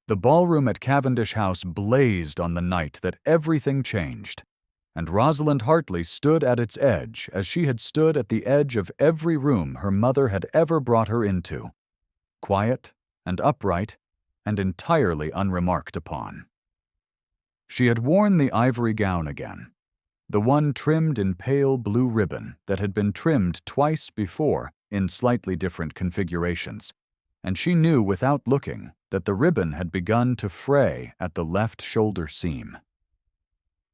The ballroom at Cavendish House blazed on the night that everything changed, and Rosalind Hartley stood at its edge as she had stood at the edge of every room her mother had ever brought her into, quiet and upright and entirely unremarked upon. She had worn the ivory gown again, the one trimmed in pale blue ribbon that had been trimmed twice before in slightly different configurations, and she knew without looking that the ribbon had begun to fray at the left shoulder seam.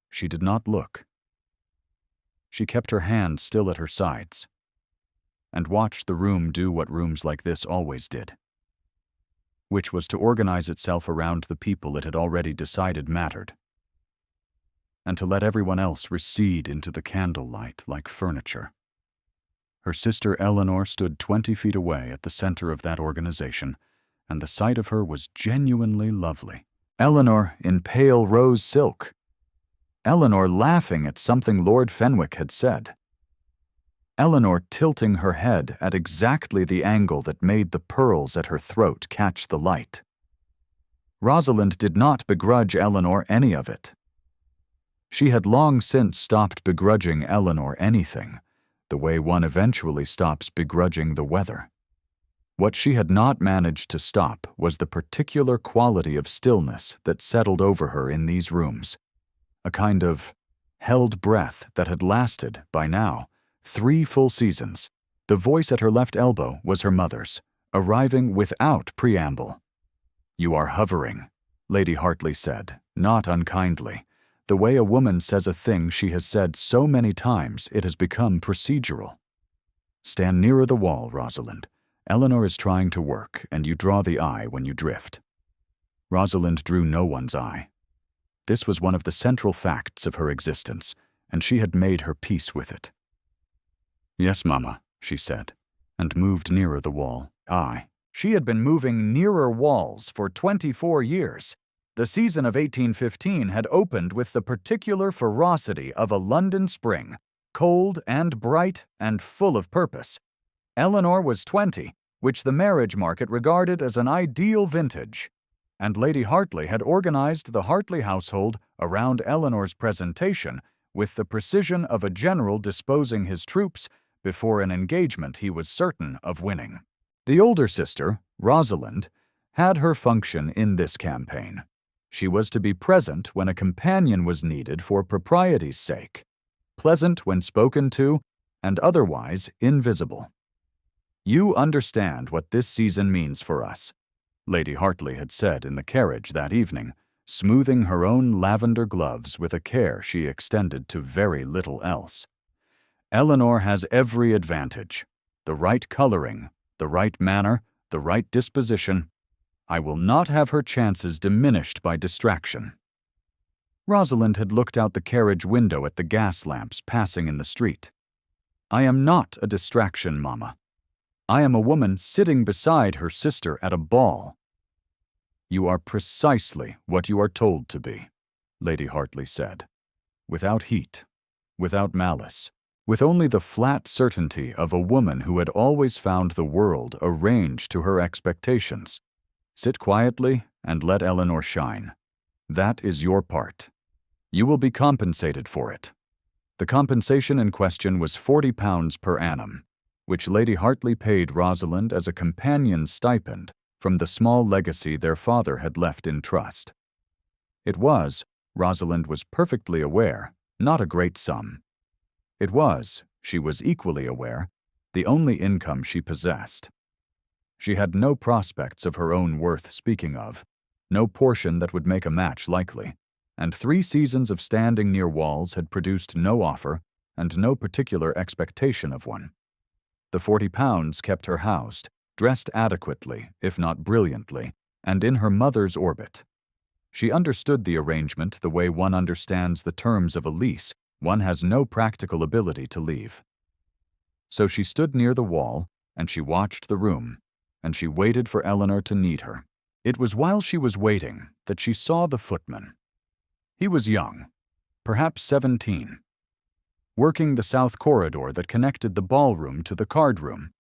She did not look. She kept her hands still at her sides and watched the room do what rooms like this always did, which was to organize itself around the people it had already decided mattered, and to let everyone else recede into the candlelight like furniture. Her sister Eleanor stood 20 feet away at the center of that organization, and the sight of her was genuinely lovely. Eleanor in pale rose silk. Eleanor laughing at something Lord Fenwick had said. Eleanor tilting her head at exactly the angle that made the pearls at her throat catch the light. Rosalind did not begrudge Eleanor any of it. She had long since stopped begrudging Eleanor anything, the way one eventually stops begrudging the weather. What she had not managed to stop was the particular quality of stillness that settled over her in these rooms, a kind of held breath that had lasted, by now, 3 full seasons. The voice at her left elbow was her mother's, arriving without preamble. "You are hovering," Lady Hartley said, not unkindly, the way a woman says a thing she has said so many times it has become procedural. "Stand nearer the wall, Rosalind. Eleanor is trying to work, and you draw the eye when you drift." Rosalind drew no one's eye. This was one of the central facts of her existence, and she had made her peace with it. "Yes, Mama," she said, and moved nearer the wall. She had been moving nearer walls for 24 years. The season of 1815 had opened with the particular ferocity of a London spring, cold and bright and full of purpose. Eleanor was 20, which the marriage market regarded as an ideal vintage, and Lady Hartley had organized the Hartley household around Eleanor's presentation with the precision of a general disposing his troops before an engagement he was certain of winning. The older sister, Rosalind, had her function in this campaign. She was to be present when a companion was needed for propriety's sake, pleasant when spoken to, and otherwise invisible. "You understand what this season means for us," Lady Hartley had said in the carriage that evening, smoothing her own lavender gloves with a care she extended to very little else. "Eleanor has every advantage, the right coloring, the right manner, the right disposition. I will not have her chances diminished by distraction." Rosalind had looked out the carriage window at the gas lamps passing in the street. "I am not a distraction, Mama. I am a woman sitting beside her sister at a ball." "You are precisely what you are told to be," Lady Hartley said, without heat, without malice, with only the flat certainty of a woman who had always found the world arranged to her expectations. "Sit quietly and let Eleanor shine. That is your part. You will be compensated for it." The compensation in question was £40 per annum, which Lady Hartley paid Rosalind as a companion stipend from the small legacy their father had left in trust. It was, Rosalind was perfectly aware, not a great sum. It was, she was equally aware, the only income she possessed. She had no prospects of her own worth speaking of, no portion that would make a match likely, and 3 seasons of standing near walls had produced no offer and no particular expectation of one. The £40 kept her housed, dressed adequately, if not brilliantly, and in her mother's orbit. She understood the arrangement the way one understands the terms of a lease one has no practical ability to leave. So she stood near the wall, and she watched the room, and she waited for Eleanor to need her. It was while she was waiting that she saw the footman. He was young, perhaps 17, working the south corridor that connected the ballroom to the card room,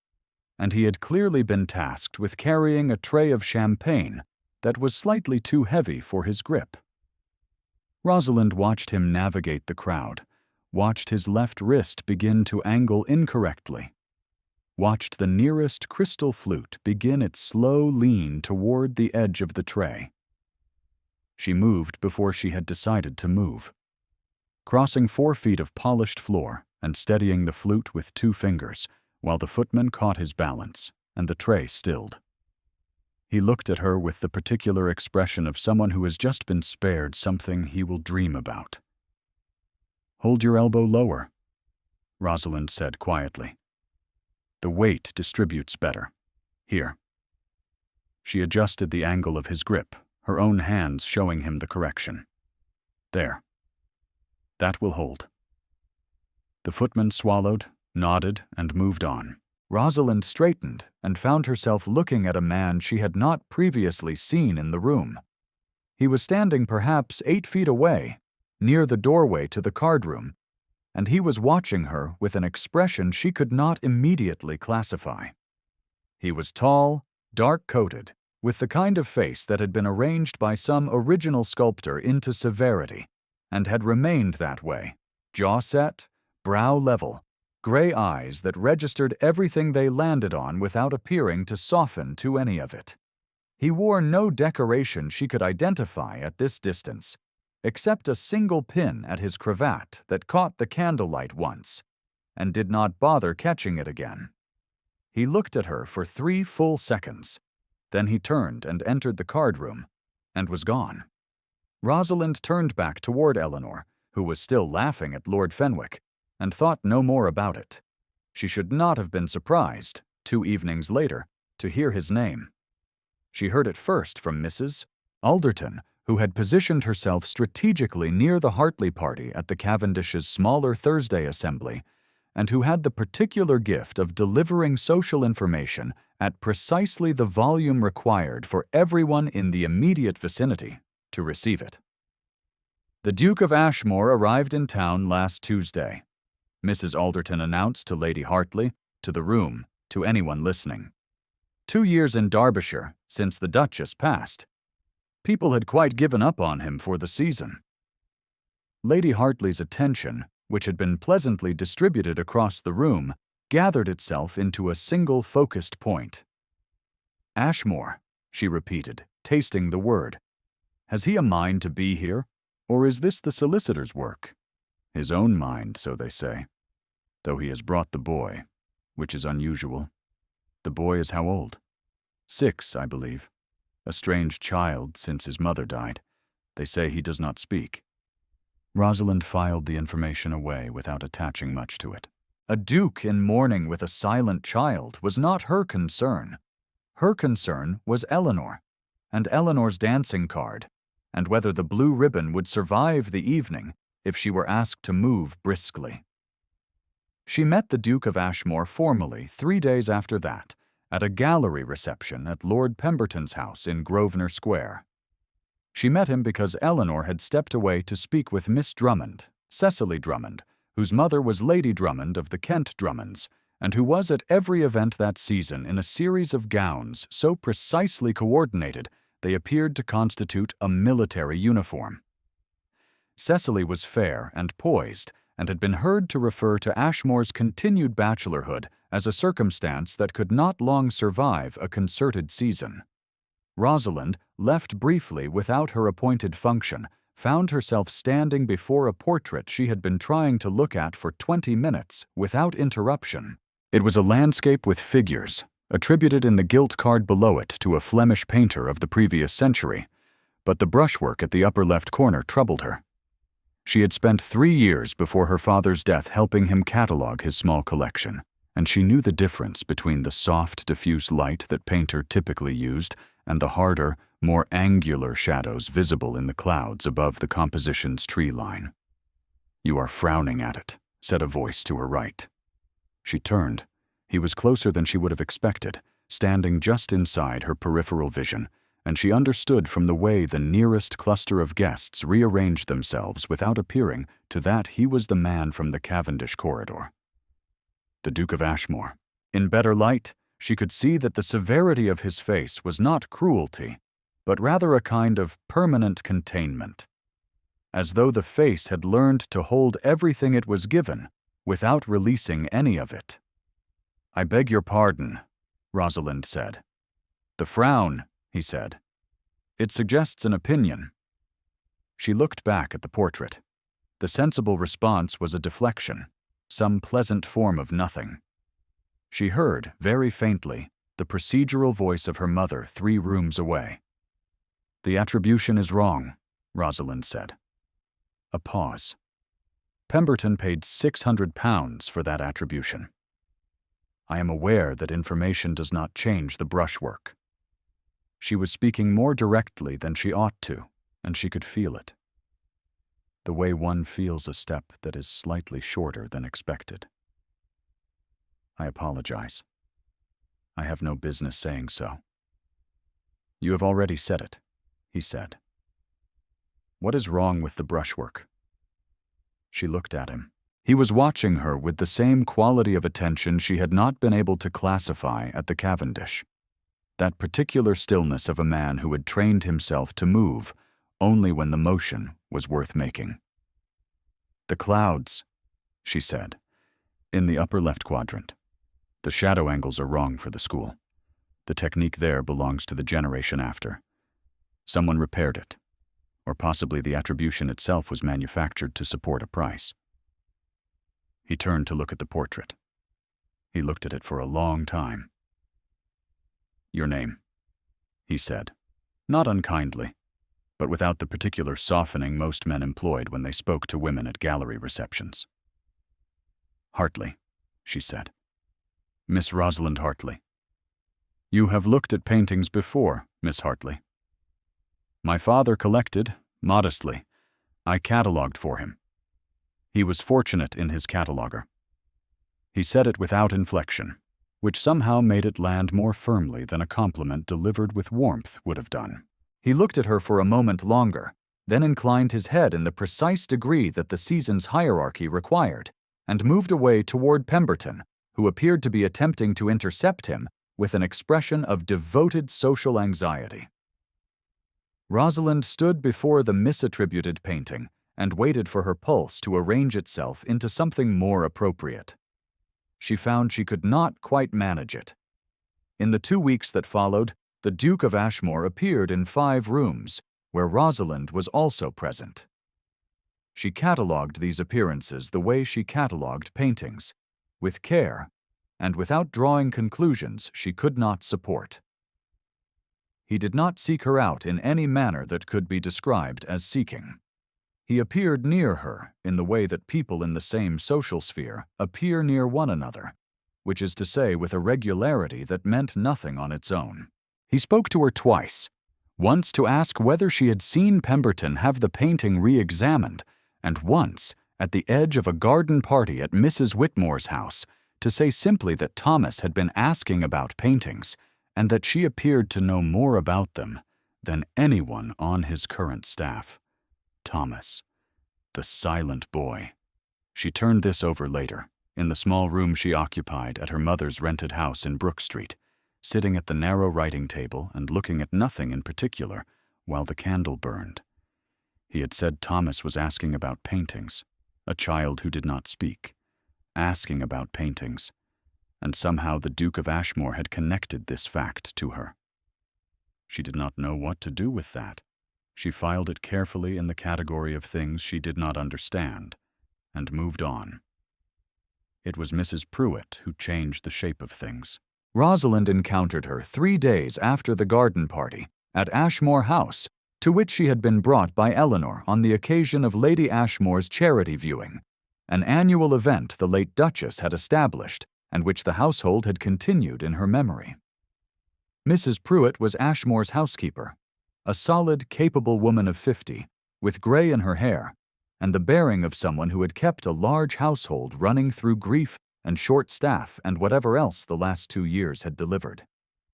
and he had clearly been tasked with carrying a tray of champagne that was slightly too heavy for his grip. Rosalind watched him navigate the crowd, watched his left wrist begin to angle incorrectly, watched the nearest crystal flute begin its slow lean toward the edge of the tray. She moved before she had decided to move, crossing 4 feet of polished floor and steadying the flute with 2 fingers, while the footman caught his balance and the tray stilled. He looked at her with the particular expression of someone who has just been spared something he will dream about. "Hold your elbow lower," Rosalind said quietly. "The weight distributes better. Here." She adjusted the angle of his grip, her own hands showing him the correction. "There. That will hold." The footman swallowed, nodded, and moved on. Rosalind straightened and found herself looking at a man she had not previously seen in the room. He was standing perhaps 8 feet away, near the doorway to the card room, and he was watching her with an expression she could not immediately classify. He was tall, dark-coated, with the kind of face that had been arranged by some original sculptor into severity, and had remained that way, jaw set, brow level, gray eyes that registered everything they landed on without appearing to soften to any of it. He wore no decoration she could identify at this distance, except a single pin at his cravat that caught the candlelight once, and did not bother catching it again. He looked at her for 3 full seconds. Then he turned and entered the card room, and was gone. Rosalind turned back toward Eleanor, who was still laughing at Lord Fenwick, and thought no more about it. She should not have been surprised, 2 evenings later, to hear his name. She heard it first from Mrs. Alderton, who had positioned herself strategically near the Hartley party at the Cavendish's smaller Thursday assembly, and who had the particular gift of delivering social information at precisely the volume required for everyone in the immediate vicinity to receive it. The Duke of Ashmore arrived in town last Tuesday, Mrs. Alderton announced to Lady Hartley, to the room, to anyone listening. 2 years in Derbyshire since the Duchess passed. People had quite given up on him for the season. Lady Hartley's attention, which had been pleasantly distributed across the room, gathered itself into a single focused point. "Ashmore," she repeated, tasting the word. "Has he a mind to be here, or is this the solicitor's work?" "His own mind, so they say, though he has brought the boy, which is unusual. The boy is how old? 6, I believe. A strange child since his mother died. They say he does not speak." Rosalind filed the information away without attaching much to it. A duke in mourning with a silent child was not her concern. Her concern was Eleanor, and Eleanor's dancing card, and whether the blue ribbon would survive the evening if she were asked to move briskly. She met the Duke of Ashmore formally 3 days after that, at a gallery reception at Lord Pemberton's house in Grosvenor Square. She met him because Eleanor had stepped away to speak with Miss Drummond, Cecily Drummond, whose mother was Lady Drummond of the Kent Drummonds, and who was at every event that season in a series of gowns so precisely coordinated they appeared to constitute a military uniform. Cecily was fair and poised, and had been heard to refer to Ashmore's continued bachelorhood as a circumstance that could not long survive a concerted season. Rosalind, left briefly without her appointed function, found herself standing before a portrait she had been trying to look at for 20 minutes without interruption. It was a landscape with figures, attributed in the gilt card below it to a Flemish painter of the previous century, but the brushwork at the upper left corner troubled her. She had spent 3 years before her father's death helping him catalogue his small collection, and she knew the difference between the soft, diffuse light that painter typically used and the harder, more angular shadows visible in the clouds above the composition's tree line. "You are frowning at it," said a voice to her right. She turned. He was closer than she would have expected, standing just inside her peripheral vision, and she understood from the way the nearest cluster of guests rearranged themselves without appearing to that he was the man from the Cavendish corridor. The Duke of Ashmore. In better light, she could see that the severity of his face was not cruelty, but rather a kind of permanent containment, as though the face had learned to hold everything it was given without releasing any of it. "I beg your pardon," Rosalind said. "The frown," he said. "It suggests an opinion." She looked back at the portrait. The sensible response was a deflection, some pleasant form of nothing. She heard, very faintly, the procedural voice of her mother 3 rooms away. "The attribution is wrong," Rosalind said. A pause. "Pemberton paid £600 for that attribution. I am aware that information does not change the brushwork." She was speaking more directly than she ought to, and she could feel it. The way one feels a step that is slightly shorter than expected. "I apologize. I have no business saying so." "You have already said it," he said. "What is wrong with the brushwork?" She looked at him. He was watching her with the same quality of attention she had not been able to classify at the Cavendish. That particular stillness of a man who had trained himself to move only when the motion was worth making. "The clouds," she said, "in the upper left quadrant. The shadow angles are wrong for the school. The technique there belongs to the generation after. Someone repaired it, or possibly the attribution itself was manufactured to support a price." He turned to look at the portrait. He looked at it for a long time. "Your name," he said, not unkindly, but without the particular softening most men employed when they spoke to women at gallery receptions. "Hartley," she said. "Miss Rosalind Hartley." "You have looked at paintings before, Miss Hartley." "My father collected, modestly. I catalogued for him. He was fortunate in his cataloguer." He said it without inflection, which somehow made it land more firmly than a compliment delivered with warmth would have done. He looked at her for a moment longer, then inclined his head in the precise degree that the season's hierarchy required, and moved away toward Pemberton, who appeared to be attempting to intercept him with an expression of devoted social anxiety. Rosalind stood before the misattributed painting and waited for her pulse to arrange itself into something more appropriate. She found she could not quite manage it. In the 2 weeks that followed, the Duke of Ashmore appeared in 5 rooms, where Rosalind was also present. She catalogued these appearances the way she catalogued paintings, with care, and without drawing conclusions she could not support. He did not seek her out in any manner that could be described as seeking. He appeared near her in the way that people in the same social sphere appear near one another, which is to say with a regularity that meant nothing on its own. He spoke to her twice, once to ask whether she had seen Pemberton have the painting re-examined, and once, at the edge of a garden party at Mrs. Whitmore's house, to say simply that Thomas had been asking about paintings, and that she appeared to know more about them than anyone on his current staff. Thomas, the silent boy. She turned this over later, in the small room she occupied at her mother's rented house in Brook Street, sitting at the narrow writing table and looking at nothing in particular while the candle burned. He had said Thomas was asking about paintings, a child who did not speak, asking about paintings, and somehow the Duke of Ashmore had connected this fact to her. She did not know what to do with that. She filed it carefully in the category of things she did not understand, and moved on. It was Mrs. Pruitt who changed the shape of things. Rosalind encountered her 3 days after the garden party at Ashmore House, to which she had been brought by Eleanor on the occasion of Lady Ashmore's charity viewing, an annual event the late Duchess had established and which the household had continued in her memory. Mrs. Pruitt was Ashmore's housekeeper, a solid, capable woman of 50, with gray in her hair, and the bearing of someone who had kept a large household running through grief and short staff and whatever else the last 2 years had delivered.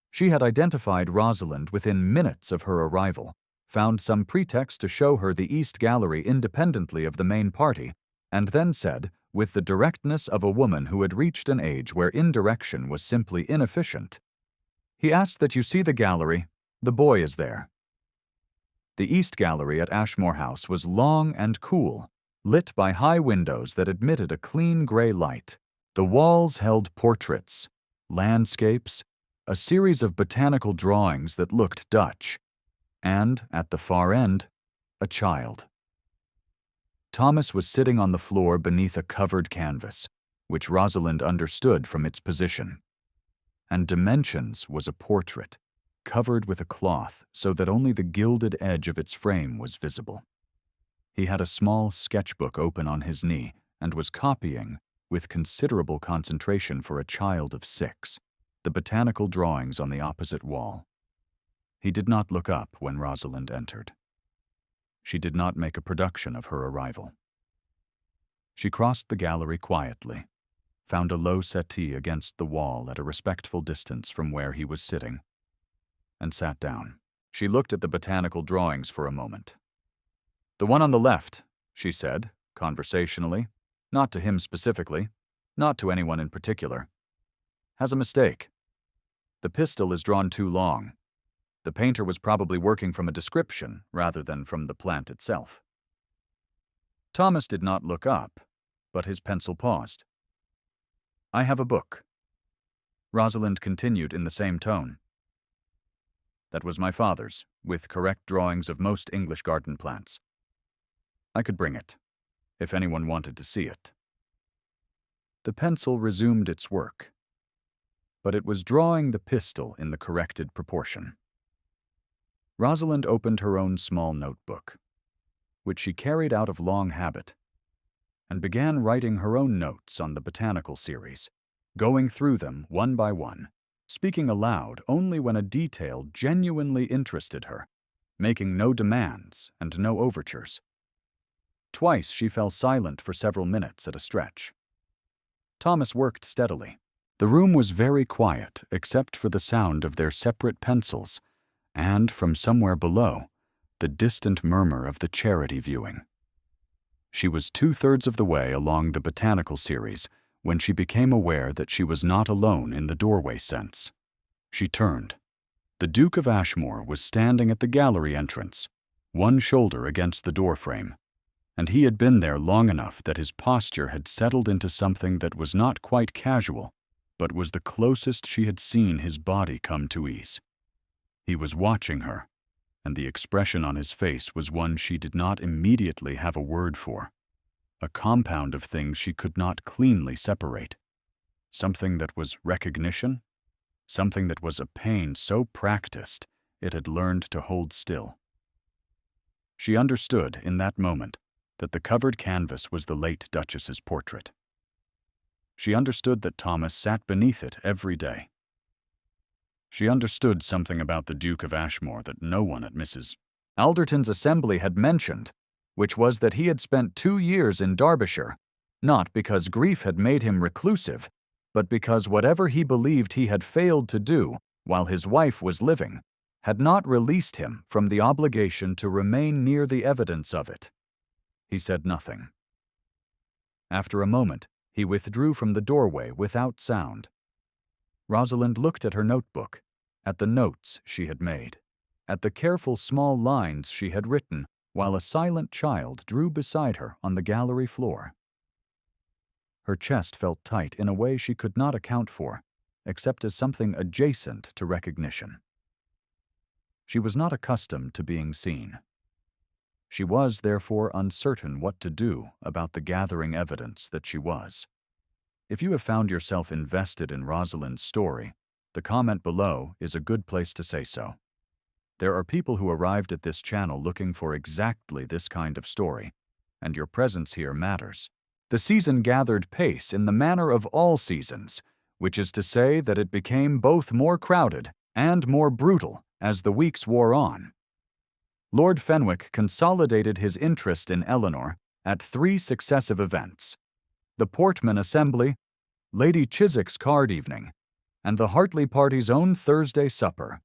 She had identified Rosalind within minutes of her arrival, found some pretext to show her the East Gallery independently of the main party, and then said, with the directness of a woman who had reached an age where indirection was simply inefficient, "He asked that you see the gallery. The boy is there." The East Gallery at Ashmore House was long and cool, lit by high windows that admitted a clean gray light. The walls held portraits, landscapes, a series of botanical drawings that looked Dutch, and, at the far end, a child. Thomas was sitting on the floor beneath a covered canvas, which Rosalind understood from its position. And dimensions was a portrait, covered with a cloth so that only the gilded edge of its frame was visible. He had a small sketchbook open on his knee and was copying, with considerable concentration for a child of 6, the botanical drawings on the opposite wall. He did not look up when Rosalind entered. She did not make a production of her arrival. She crossed the gallery quietly, found a low settee against the wall at a respectful distance from where he was sitting, and sat down. She looked at the botanical drawings for a moment. "The one on the left," she said, conversationally, not to him specifically, not to anyone in particular, "has a mistake. The pistil is drawn too long. The painter was probably working from a description rather than from the plant itself." Thomas did not look up, but his pencil paused. "I have a book," Rosalind continued in the same tone. "That was my father's, with correct drawings of most English garden plants. I could bring it, if anyone wanted to see it." The pencil resumed its work, but it was drawing the pistil in the corrected proportion. Rosalind opened her own small notebook, which she carried out of long habit, and began writing her own notes on the botanical series, going through them one by one, speaking aloud only when a detail genuinely interested her, making no demands and no overtures. Twice she fell silent for several minutes at a stretch. Thomas worked steadily. The room was very quiet except for the sound of their separate pencils and, from somewhere below, the distant murmur of the charity viewing. She was 2/3 of the way along the botanical series when she became aware that she was not alone in the doorway sense. She turned. The Duke of Ashmore was standing at the gallery entrance, one shoulder against the doorframe, and he had been there long enough that his posture had settled into something that was not quite casual, but was the closest she had seen his body come to ease. He was watching her, and the expression on his face was one she did not immediately have a word for, a compound of things she could not cleanly separate. Something that was recognition, something that was a pain so practiced it had learned to hold still. She understood in that moment that the covered canvas was the late Duchess's portrait. She understood that Thomas sat beneath it every day. She understood something about the Duke of Ashmore that no one at Mrs. Alderton's assembly had mentioned, which was that he had spent 2 years in Derbyshire, not because grief had made him reclusive, but because whatever he believed he had failed to do while his wife was living had not released him from the obligation to remain near the evidence of it. He said nothing. After a moment, he withdrew from the doorway without sound. Rosalind looked at her notebook, at the notes she had made, at the careful small lines she had written while a silent child drew beside her on the gallery floor. Her chest felt tight in a way she could not account for, except as something adjacent to recognition. She was not accustomed to being seen. She was, therefore, uncertain what to do about the gathering evidence that she was. If you have found yourself invested in Rosalind's story, the comment below is a good place to say so. There are people who arrived at this channel looking for exactly this kind of story, and your presence here matters. The season gathered pace in the manner of all seasons, which is to say that it became both more crowded and more brutal as the weeks wore on. Lord Fenwick consolidated his interest in Eleanor at 3 successive events: the Portman Assembly, Lady Chiswick's card evening, and the Hartley party's own Thursday supper,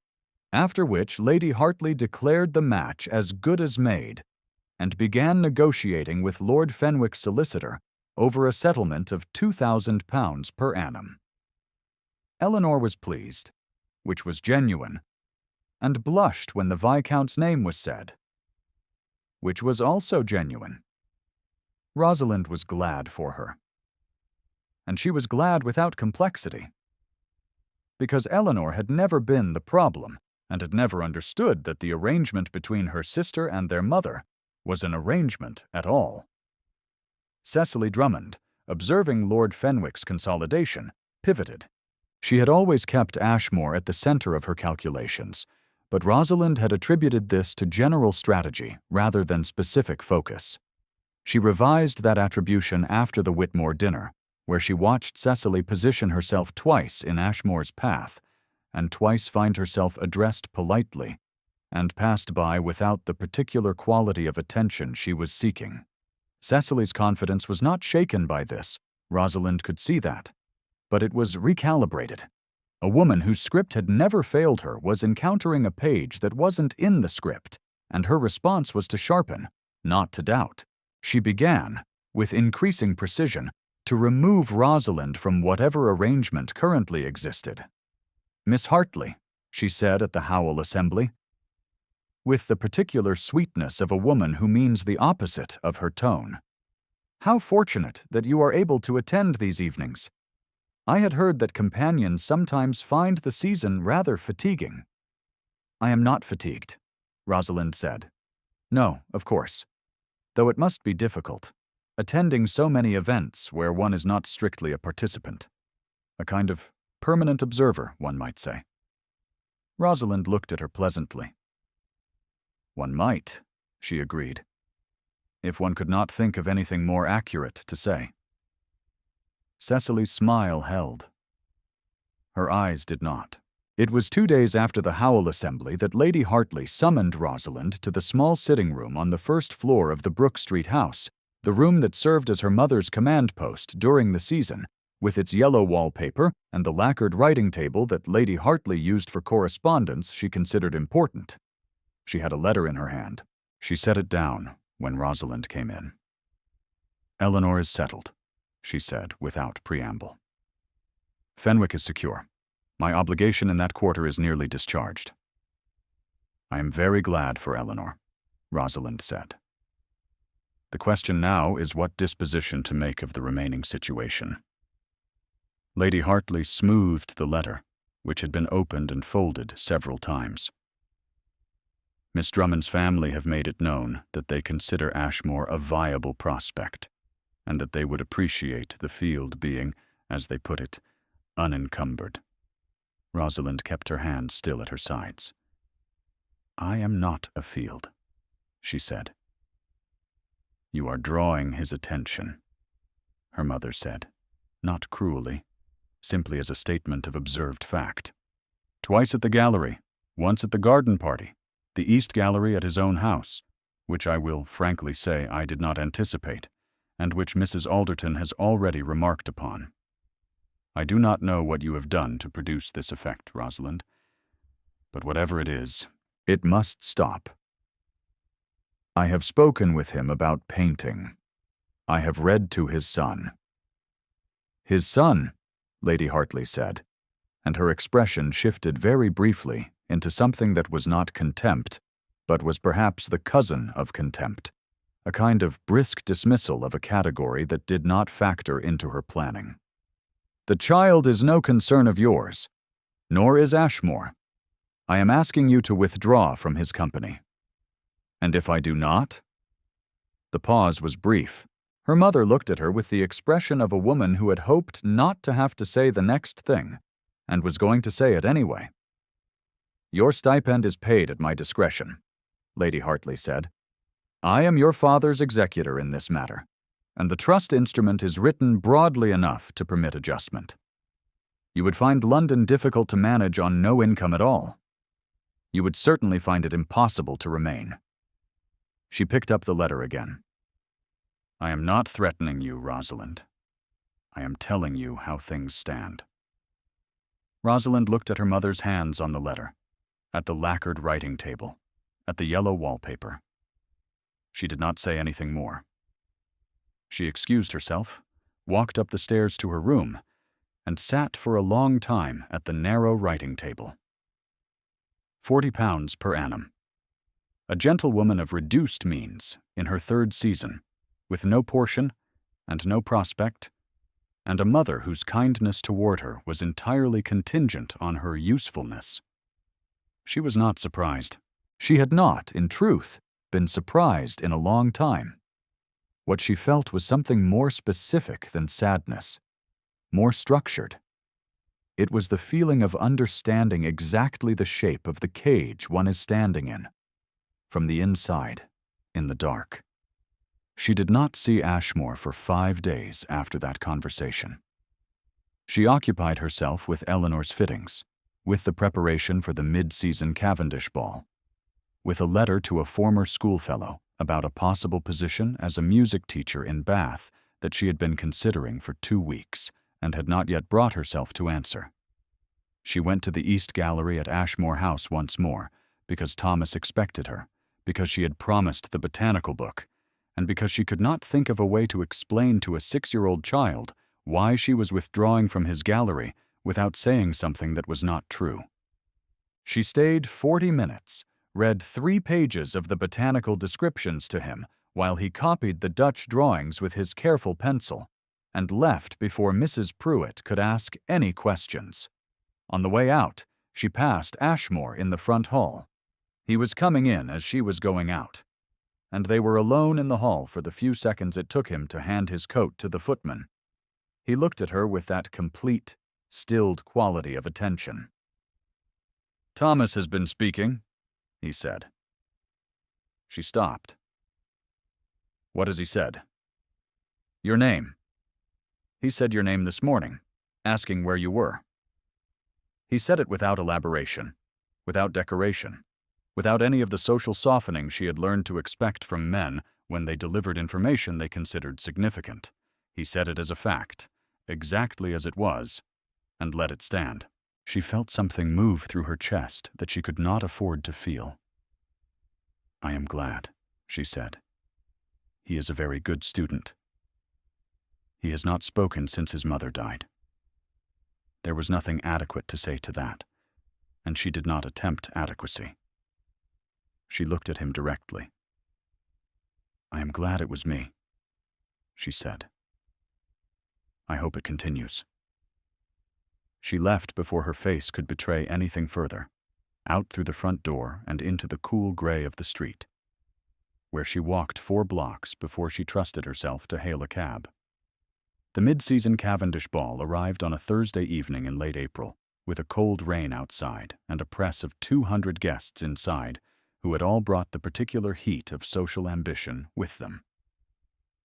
after which Lady Hartley declared the match as good as made and began negotiating with Lord Fenwick's solicitor over a settlement of £2,000 per annum. Eleanor was pleased, which was genuine, and blushed when the Viscount's name was said. which was also genuine. Rosalind was glad for her. And she was glad without complexity. Because Eleanor had never been the problem and had never understood that the arrangement between her sister and their mother was an arrangement at all. Cecily Drummond, observing Lord Fenwick's consolidation, pivoted. She had always kept Ashmore at the center of her calculations, but Rosalind had attributed this to general strategy rather than specific focus. She revised that attribution after the Whitmore dinner, where she watched Cecily position herself twice in Ashmore's path, and twice find herself addressed politely, and passed by without the particular quality of attention she was seeking. Cecily's confidence was not shaken by this, Rosalind could see that, but it was recalibrated. A woman whose script had never failed her was encountering a page that wasn't in the script, and her response was to sharpen, not to doubt. She began, with increasing precision, to remove Rosalind from whatever arrangement currently existed. "Miss Hartley," she said at the Howell Assembly, with the particular sweetness of a woman who means the opposite of her tone. "How fortunate that you are able to attend these evenings. I had heard that companions sometimes find the season rather fatiguing." "I am not fatigued," Rosalind said. "No, of course. Though it must be difficult, attending so many events where one is not strictly a participant. A kind of permanent observer, one might say." Rosalind looked at her pleasantly. "One might," she agreed, "if one could not think of anything more accurate to say." Cecily's smile held. Her eyes did not. It was 2 days after the Howell Assembly that Lady Hartley summoned Rosalind to the small sitting room on the first floor of the Brook Street house, the room that served as her mother's command post during the season, with its yellow wallpaper and the lacquered writing table that Lady Hartley used for correspondence she considered important. She had a letter in her hand. She set it down when Rosalind came in. "Eleanor is settled," she said without preamble. "Fenwick is secure. My obligation in that quarter is nearly discharged." "I am very glad for Eleanor," Rosalind said. "The question now is what disposition to make of the remaining situation." Lady Hartley smoothed the letter, which had been opened and folded several times. "Miss Drummond's family have made it known that they consider Ashmore a viable prospect, and that they would appreciate the field being, as they put it, unencumbered." Rosalind kept her hands still at her sides. "I am not a field," she said. "You are drawing his attention," her mother said, not cruelly, simply as a statement of observed fact. "Twice at the gallery, once at the garden party, the East Gallery at his own house, which I will frankly say I did not anticipate, and which Mrs. Alderton has already remarked upon. I do not know what you have done to produce this effect, Rosalind, but whatever it is, it must stop. I have spoken with him about painting. I have read to his son." "His son," Lady Hartley said, and her expression shifted very briefly into something that was not contempt, but was perhaps the cousin of contempt, a kind of brisk dismissal of a category that did not factor into her planning. "The child is no concern of yours, nor is Ashmore. I am asking you to withdraw from his company." "And if I do not?" The pause was brief. Her mother looked at her with the expression of a woman who had hoped not to have to say the next thing, and was going to say it anyway. "Your stipend is paid at my discretion," Lady Hartley said. "I am your father's executor in this matter, and the trust instrument is written broadly enough to permit adjustment. You would find London difficult to manage on no income at all. You would certainly find it impossible to remain." She picked up the letter again. "I am not threatening you, Rosalind. I am telling you how things stand." Rosalind looked at her mother's hands on the letter, at the lacquered writing table, at the yellow wallpaper. She did not say anything more. She excused herself, walked up the stairs to her room, and sat for a long time at the narrow writing table. £40 per annum. A gentlewoman of reduced means, in her 3rd season, with no portion and no prospect, and a mother whose kindness toward her was entirely contingent on her usefulness. She was not surprised. She had not, in truth, been surprised in a long time. What she felt was something more specific than sadness, more structured. It was the feeling of understanding exactly the shape of the cage one is standing in, from the inside, in the dark. She did not see Ashmore for 5 days after that conversation. She occupied herself with Eleanor's fittings, with the preparation for the mid-season Cavendish ball, with a letter to a former schoolfellow about a possible position as a music teacher in Bath that she had been considering for 2 weeks and had not yet brought herself to answer. She went to the East Gallery at Ashmore House once more, because Thomas expected her, because she had promised the botanical book, and because she could not think of a way to explain to a 6-year-old child why she was withdrawing from his gallery without saying something that was not true. She stayed 40 minutes, read 3 pages of the botanical descriptions to him while he copied the Dutch drawings with his careful pencil, and left before Mrs. Pruitt could ask any questions. On the way out, she passed Ashmore in the front hall. He was coming in as she was going out, and they were alone in the hall for the few seconds it took him to hand his coat to the footman. He looked at her with that complete, stilled quality of attention. "Thomas has been speaking," he said. She stopped. "What has he said?" "Your name. He said your name this morning, asking where you were." He said it without elaboration, without decoration, without any of the social softening she had learned to expect from men when they delivered information they considered significant. He said it as a fact, exactly as it was, and let it stand. She felt something move through her chest that she could not afford to feel. "I am glad," she said. "He is a very good student. He has not spoken since his mother died." There was nothing adequate to say to that, and she did not attempt adequacy. She looked at him directly. "I am glad it was me," she said. "I hope it continues." She left before her face could betray anything further, out through the front door and into the cool gray of the street, where she walked 4 blocks before she trusted herself to hail a cab. The mid-season Cavendish ball arrived on a Thursday evening in late April, with a cold rain outside and a press of 200 guests inside, who had all brought the particular heat of social ambition with them.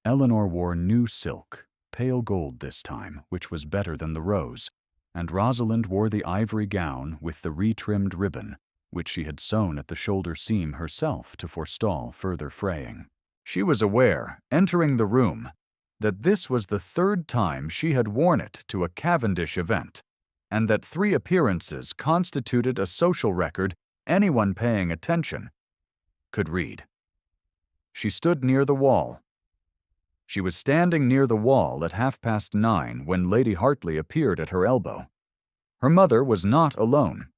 Eleanor wore new silk, pale gold this time, which was better than the rose, and Rosalind wore the ivory gown with the retrimmed ribbon, which she had sewn at the shoulder seam herself to forestall further fraying. She was aware, entering the room, that this was the 3rd time she had worn it to a Cavendish event, and that 3 appearances constituted a social record anyone paying attention could read. She stood near the wall. She was standing near the wall at 9:30 when Lady Hartley appeared at her elbow. Her mother was not alone.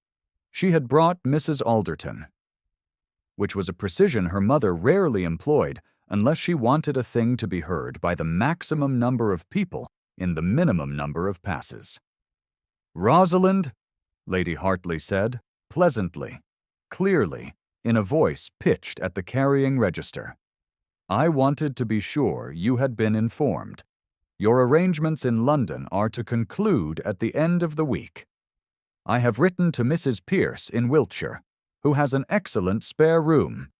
She had brought Mrs. Alderton, which was a precision her mother rarely employed unless she wanted a thing to be heard by the maximum number of people in the minimum number of passes. "Rosalind," Lady Hartley said, pleasantly, clearly, in a voice pitched at the carrying register, "I wanted to be sure you had been informed. Your arrangements in London are to conclude at the end of the week. I have written to Mrs. Pierce in Wiltshire, who has an excellent spare room,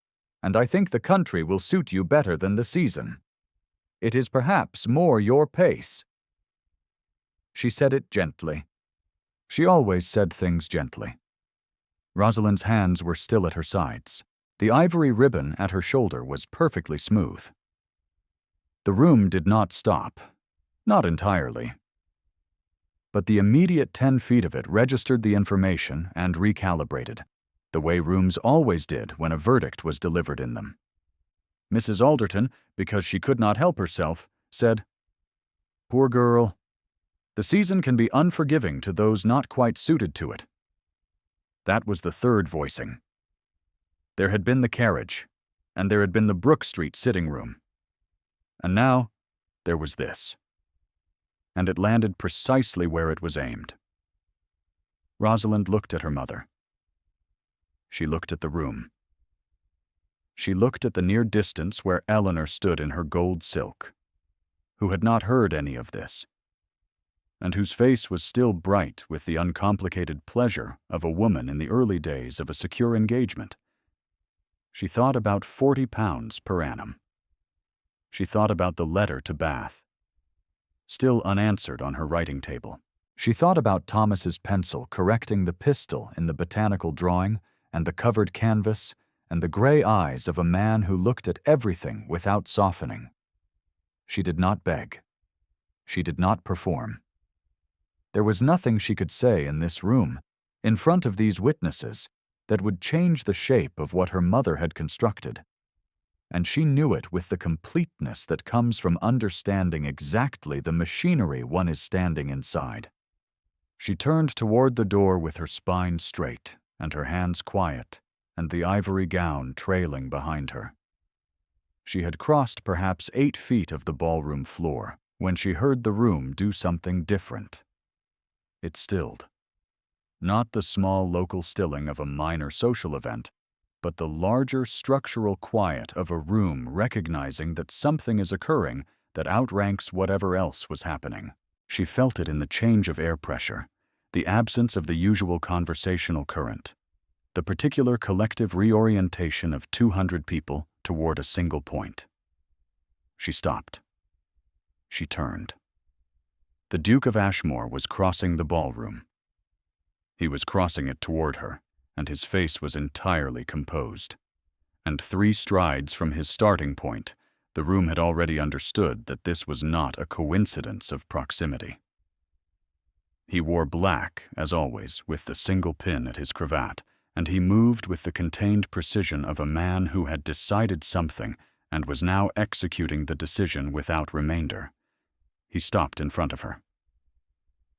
and I think the country will suit you better than the season. It is perhaps more your pace." She said it gently. She always said things gently. Rosalind's hands were still at her sides. The ivory ribbon at her shoulder was perfectly smooth. The room did not stop, not entirely. But the immediate 10 feet of it registered the information and recalibrated, the way rooms always did when a verdict was delivered in them. Mrs. Alderton, because she could not help herself, said, "Poor girl. The season can be unforgiving to those not quite suited to it." That was the 3rd voicing. There had been the carriage, and there had been the Brook Street sitting room. And now, there was this. And it landed precisely where it was aimed. Rosalind looked at her mother. She looked at the room. She looked at the near distance where Eleanor stood in her gold silk, who had not heard any of this, and whose face was still bright with the uncomplicated pleasure of a woman in the early days of a secure engagement. She thought about £40 per annum. She thought about the letter to Bath, still unanswered on her writing table. She thought about Thomas's pencil correcting the pistol in the botanical drawing, and the covered canvas, and the gray eyes of a man who looked at everything without softening. She did not beg. She did not perform. There was nothing she could say in this room, in front of these witnesses, that would change the shape of what her mother had constructed. And she knew it with the completeness that comes from understanding exactly the machinery one is standing inside. She turned toward the door with her spine straight and her hands quiet, and the ivory gown trailing behind her. She had crossed perhaps 8 feet of the ballroom floor when she heard the room do something different. It stilled. Not the small local stilling of a minor social event, but the larger structural quiet of a room recognizing that something is occurring that outranks whatever else was happening. She felt it in the change of air pressure, the absence of the usual conversational current, the particular collective reorientation of 200 people toward a single point. She stopped. She turned. The Duke of Ashmore was crossing the ballroom. He was crossing it toward her, and his face was entirely composed. And 3 strides from his starting point, the room had already understood that this was not a coincidence of proximity. He wore black, as always, with the single pin at his cravat, and he moved with the contained precision of a man who had decided something and was now executing the decision without remainder. He stopped in front of her.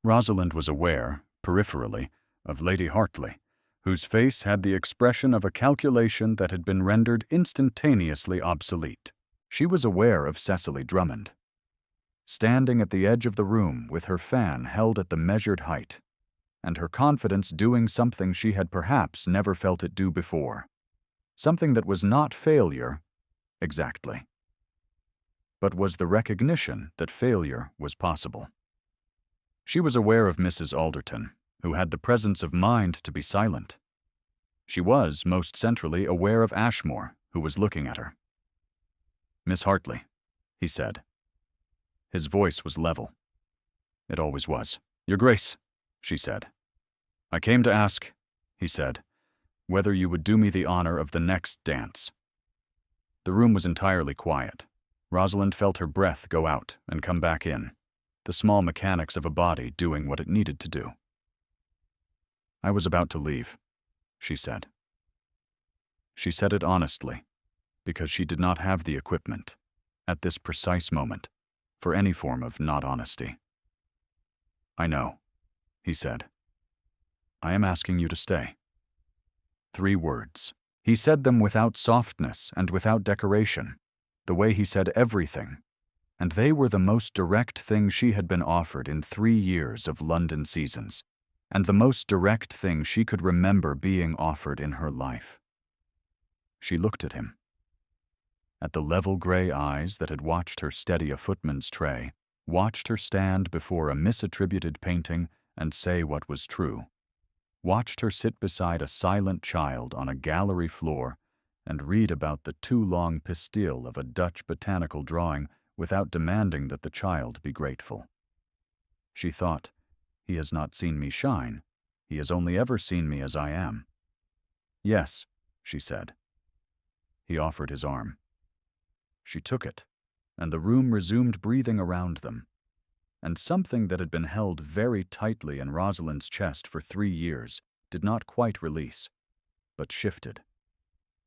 Rosalind was aware, peripherally, of Lady Hartley, whose face had the expression of a calculation that had been rendered instantaneously obsolete. She was aware of Cecily Drummond, standing at the edge of the room with her fan held at the measured height, and her confidence doing something she had perhaps never felt it do before, something that was not failure, exactly, but was the recognition that failure was possible. She was aware of Mrs. Alderton, who had the presence of mind to be silent. She was, most centrally, aware of Ashmore, who was looking at her. "Miss Hartley," he said. His voice was level. It always was. "Your Grace," she said. "I came to ask," he said, "whether you would do me the honor of the next dance." The room was entirely quiet. Rosalind felt her breath go out and come back in, the small mechanics of a body doing what it needed to do. "I was about to leave," she said. She said it honestly, because she did not have the equipment, at this precise moment, for any form of not honesty. "I know," he said. "I am asking you to stay." 3 words. He said them without softness and without decoration, the way he said everything, and they were the most direct thing she had been offered in 3 years of London seasons, and the most direct thing she could remember being offered in her life. She looked at him, at the level gray eyes that had watched her steady a footman's tray, watched her stand before a misattributed painting and say what was true, watched her sit beside a silent child on a gallery floor and read about the too long pistille of a Dutch botanical drawing without demanding that the child be grateful. She thought, "He has not seen me shine. He has only ever seen me as I am." "Yes," she said. He offered his arm. She took it, and the room resumed breathing around them, and something that had been held very tightly in Rosalind's chest for 3 years did not quite release, but shifted,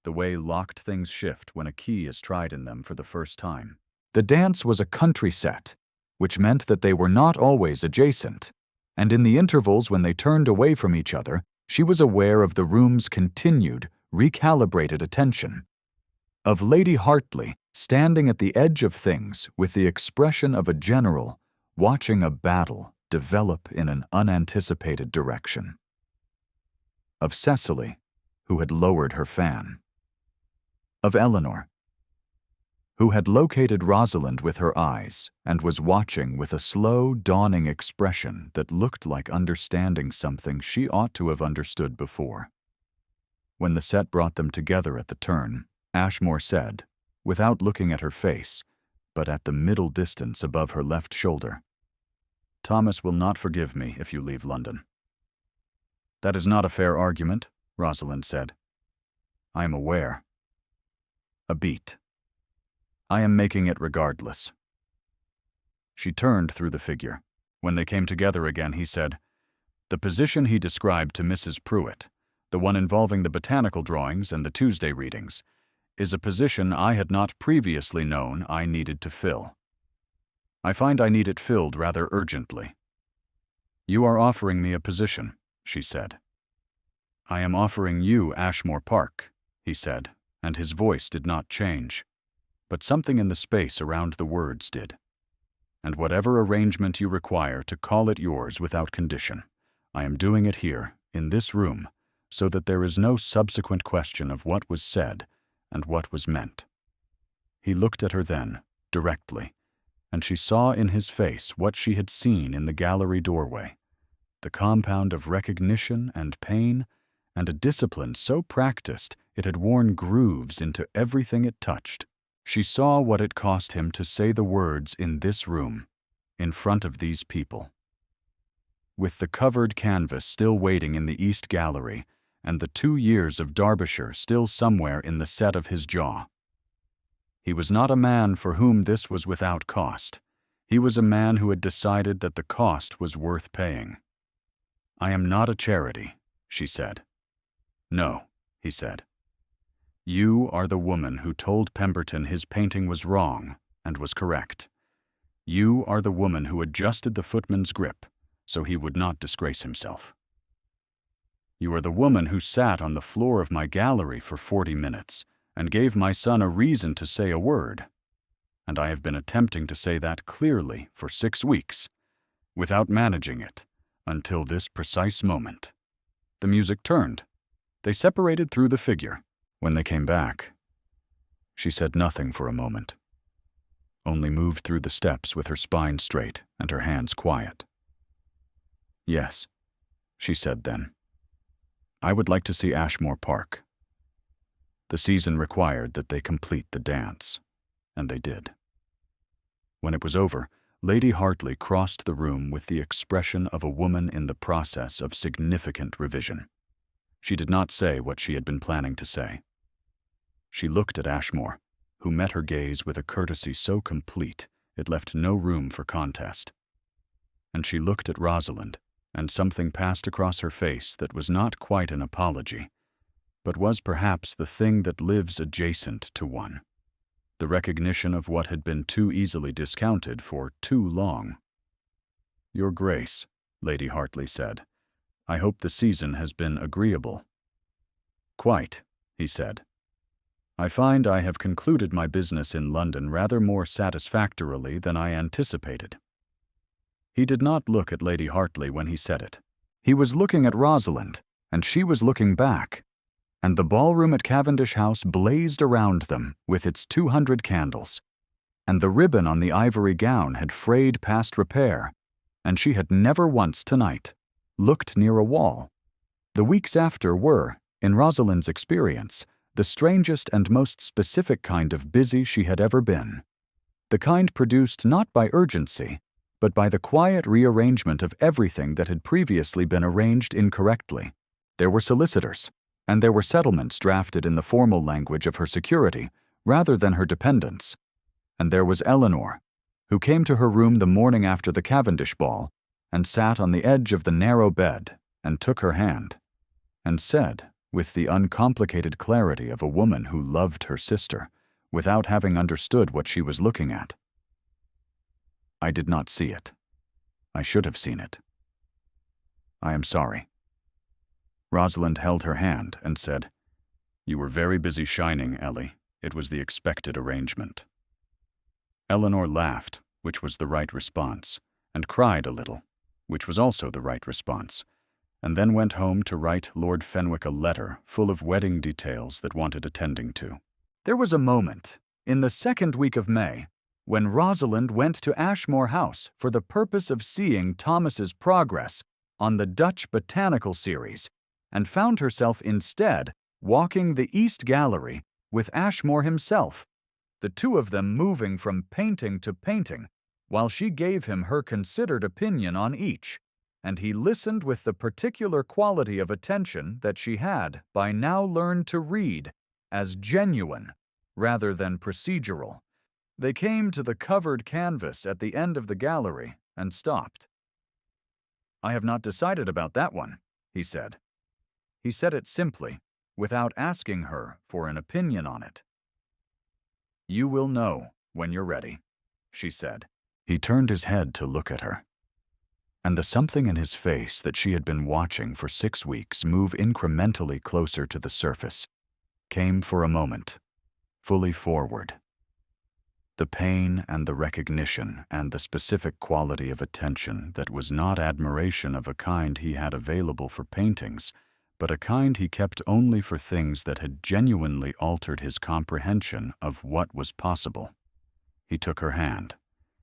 the way locked things shift when a key is tried in them for the first time. The dance was a country set, which meant that they were not always adjacent, and in the intervals when they turned away from each other, she was aware of the room's continued, recalibrated attention. Of Lady Hartley standing at the edge of things with the expression of a general watching a battle develop in an unanticipated direction. Of Cecily, who had lowered her fan. Of Eleanor, who had located Rosalind with her eyes and was watching with a slow, dawning expression that looked like understanding something she ought to have understood before. When the set brought them together at the turn, Ashmore said, without looking at her face, but at the middle distance above her left shoulder, "Thomas will not forgive me if you leave London." "That is not a fair argument," Rosalind said. "I am aware." A beat. "I am making it regardless." She turned through the figure. When they came together again, he said, "The position he described to Mrs. Pruitt, the one involving the botanical drawings and the Tuesday readings, is a position I had not previously known I needed to fill. I find I need it filled rather urgently." "You are offering me a position," she said. "I am offering you Ashmore Park," he said, and his voice did not change, but something in the space around the words did. "And whatever arrangement you require to call it yours without condition, I am doing it here, in this room, so that there is no subsequent question of what was said and what was meant." He looked at her then, directly, and she saw in his face what she had seen in the gallery doorway, the compound of recognition and pain, and a discipline so practiced it had worn grooves into everything it touched. She saw what it cost him to say the words in this room, in front of these people. With the covered canvas still waiting in the East Gallery, and the 2 years of Derbyshire still somewhere in the set of his jaw. He was not a man for whom this was without cost. He was a man who had decided that the cost was worth paying. "I am not a charity," she said. "No," he said. "You are the woman who told Pemberton his painting was wrong and was correct. You are the woman who adjusted the footman's grip so he would not disgrace himself. You are the woman who sat on the floor of my gallery for 40 minutes and gave my son a reason to say a word. And I have been attempting to say that clearly for 6 weeks, without managing it, until this precise moment." The music turned. They separated through the figure. When they came back, she said nothing for a moment, only moved through the steps with her spine straight and her hands quiet. "Yes," she said then. "I would like to see Ashmore Park." The season required that they complete the dance, and they did. When it was over, Lady Hartley crossed the room with the expression of a woman in the process of significant revision. She did not say what she had been planning to say. She looked at Ashmore, who met her gaze with a courtesy so complete it left no room for contest. And she looked at Rosalind, and something passed across her face that was not quite an apology, but was perhaps the thing that lives adjacent to one, the recognition of what had been too easily discounted for too long. "Your Grace," Lady Hartley said, "I hope the season has been agreeable." "Quite," he said. "I find I have concluded my business in London rather more satisfactorily than I anticipated." He did not look at Lady Hartley when he said it. He was looking at Rosalind, and she was looking back, and the ballroom at Cavendish House blazed around them with its 200 candles, and the ribbon on the ivory gown had frayed past repair, and she had never once tonight looked near a wall. The weeks after were, in Rosalind's experience, the strangest and most specific kind of busy she had ever been, the kind produced not by urgency, but by the quiet rearrangement of everything that had previously been arranged incorrectly. There were solicitors, and there were settlements drafted in the formal language of her security rather than her dependents, and there was Eleanor, who came to her room the morning after the Cavendish ball and sat on the edge of the narrow bed and took her hand, and said, with the uncomplicated clarity of a woman who loved her sister, without having understood what she was looking at, "I did not see it. I should have seen it. I am sorry." Rosalind held her hand and said, "You were very busy shining, Ellie. It was the expected arrangement." Eleanor laughed, which was the right response, and cried a little, which was also the right response, and then went home to write Lord Fenwick a letter full of wedding details that wanted attending to. There was a moment, in the second week of May, when Rosalind went to Ashmore House for the purpose of seeing Thomas's progress on the Dutch Botanical Series, and found herself instead walking the East Gallery with Ashmore himself, the two of them moving from painting to painting, while she gave him her considered opinion on each, and he listened with the particular quality of attention that she had by now learned to read as genuine rather than procedural. They came to the covered canvas at the end of the gallery and stopped. "I have not decided about that one," he said. He said it simply, without asking her for an opinion on it. "You will know when you're ready," she said. He turned his head to look at her, and the something in his face that she had been watching for 6 weeks move incrementally closer to the surface came for a moment, fully forward. The pain and the recognition and the specific quality of attention that was not admiration of a kind he had available for paintings, but a kind he kept only for things that had genuinely altered his comprehension of what was possible. He took her hand.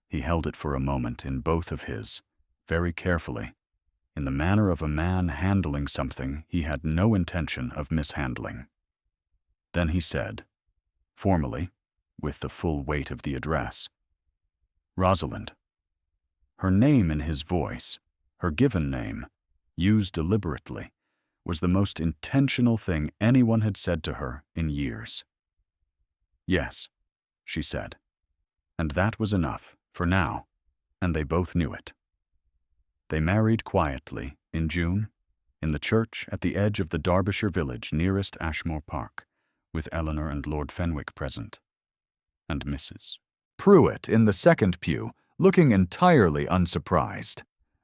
He held it for a moment in both of his, very carefully, in the manner of a man handling something he had no intention of mishandling. Then he said, formally, with the full weight of the address, "Rosalind." Her name in his voice, her given name, used deliberately, was the most intentional thing anyone had said to her in years. "Yes," she said. And that was enough, for now, and they both knew it. They married quietly, in June, in the church at the edge of the Derbyshire village nearest Ashmore Park, with Eleanor and Lord Fenwick present, and Mrs. Pruitt in the second pew, looking entirely unsurprised,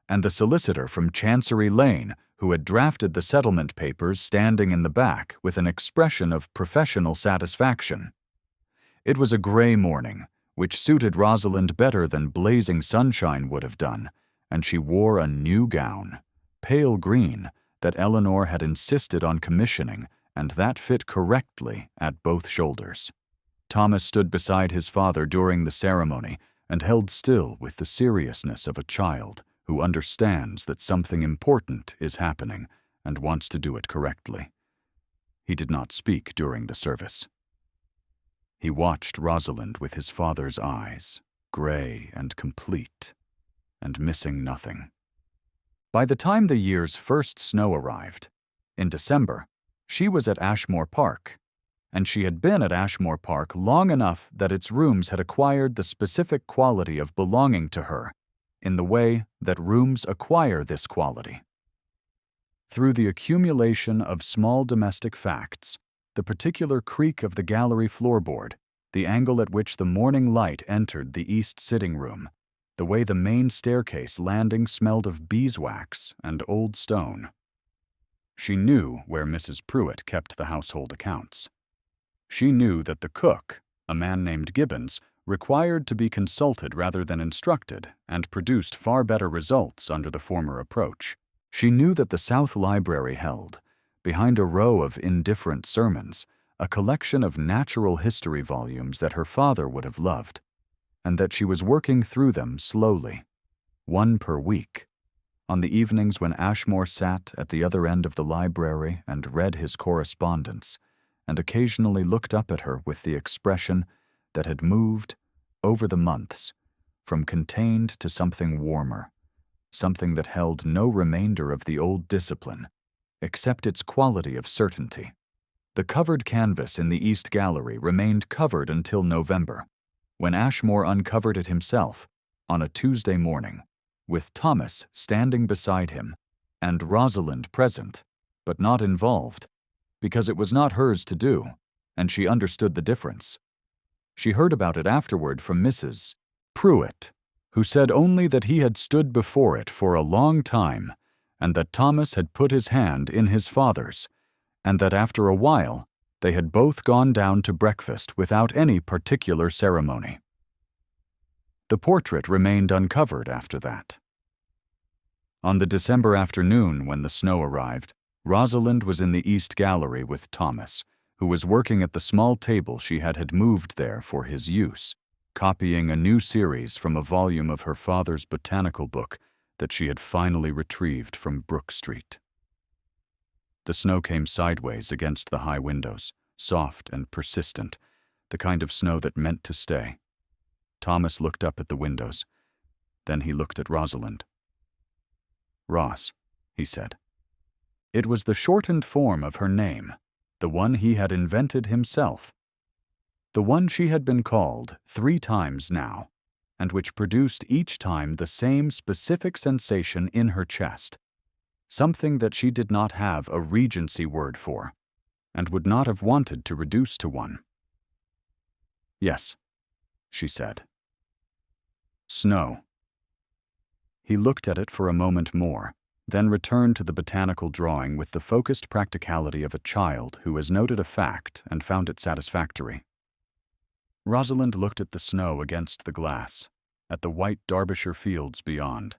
and the solicitor from Chancery Lane, who had drafted the settlement papers, standing in the back with an expression of professional satisfaction. It was a gray morning, which suited Rosalind better than blazing sunshine would have done, and she wore a new gown, pale green, that Eleanor had insisted on commissioning, and that fit correctly at both shoulders. Thomas stood beside his father during the ceremony and held still with the seriousness of a child who understands that something important is happening and wants to do it correctly. He did not speak during the service. He watched Rosalind with his father's eyes, gray and complete, and missing nothing. By the time the year's first snow arrived, in December, she was at Ashmore Park, and she had been at Ashmore Park long enough that its rooms had acquired the specific quality of belonging to her, in the way that rooms acquire this quality. Through the accumulation of small domestic facts, the particular creak of the gallery floorboard, the angle at which the morning light entered the east sitting room, the way the main staircase landing smelled of beeswax and old stone. She knew where Mrs. Pruitt kept the household accounts. She knew that the cook, a man named Gibbons, required to be consulted rather than instructed, and produced far better results under the former approach. She knew that the South Library held, behind a row of indifferent sermons, a collection of natural history volumes that her father would have loved, and that she was working through them slowly, one per week, on the evenings when Ashmore sat at the other end of the library and read his correspondence, and occasionally looked up at her with the expression that had moved, over the months, from contained to something warmer, something that held no remainder of the old discipline, except its quality of certainty. The covered canvas in the East Gallery remained covered until November, when Ashmore uncovered it himself on a Tuesday morning, with Thomas standing beside him, and Rosalind present, but not involved, because it was not hers to do, and she understood the difference. She heard about it afterward from Mrs. Pruitt, who said only that he had stood before it for a long time, and that Thomas had put his hand in his father's, and that after a while They had both gone down to breakfast without any particular ceremony. The portrait remained uncovered after that. On the December afternoon when the snow arrived, Rosalind was in the East Gallery with Thomas, who was working at the small table she had moved there for his use, copying a new series from a volume of her father's botanical book that she had finally retrieved from Brook Street. The snow came sideways against the high windows, soft and persistent, the kind of snow that meant to stay. Thomas looked up at the windows. Then he looked at Rosalind. "Ross," he said. It was the shortened form of her name, the one he had invented himself. The one she had been called 3 times now, and which produced each time the same specific sensation in her chest, something that she did not have a Regency word for, and would not have wanted to reduce to one. "Yes," she said. "Snow." He looked at it for a moment more, then returned to the botanical drawing with the focused practicality of a child who has noted a fact and found it satisfactory. Rosalind looked at the snow against the glass, at the white Derbyshire fields beyond,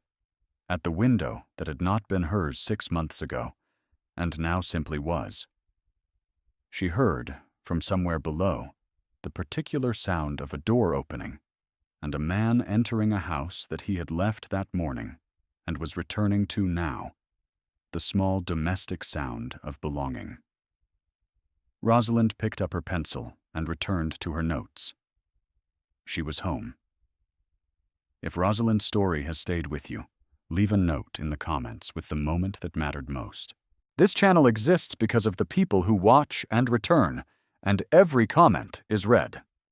at the window that had not been hers 6 months ago, and now simply was. She heard, from somewhere below, the particular sound of a door opening, and a man entering a house that he had left that morning and was returning to now, the small domestic sound of belonging. Rosalind picked up her pencil and returned to her notes. She was home. If Rosalind's story has stayed with you, leave a note in the comments with the moment that mattered most. This channel exists because of the people who watch and return, and every comment is read.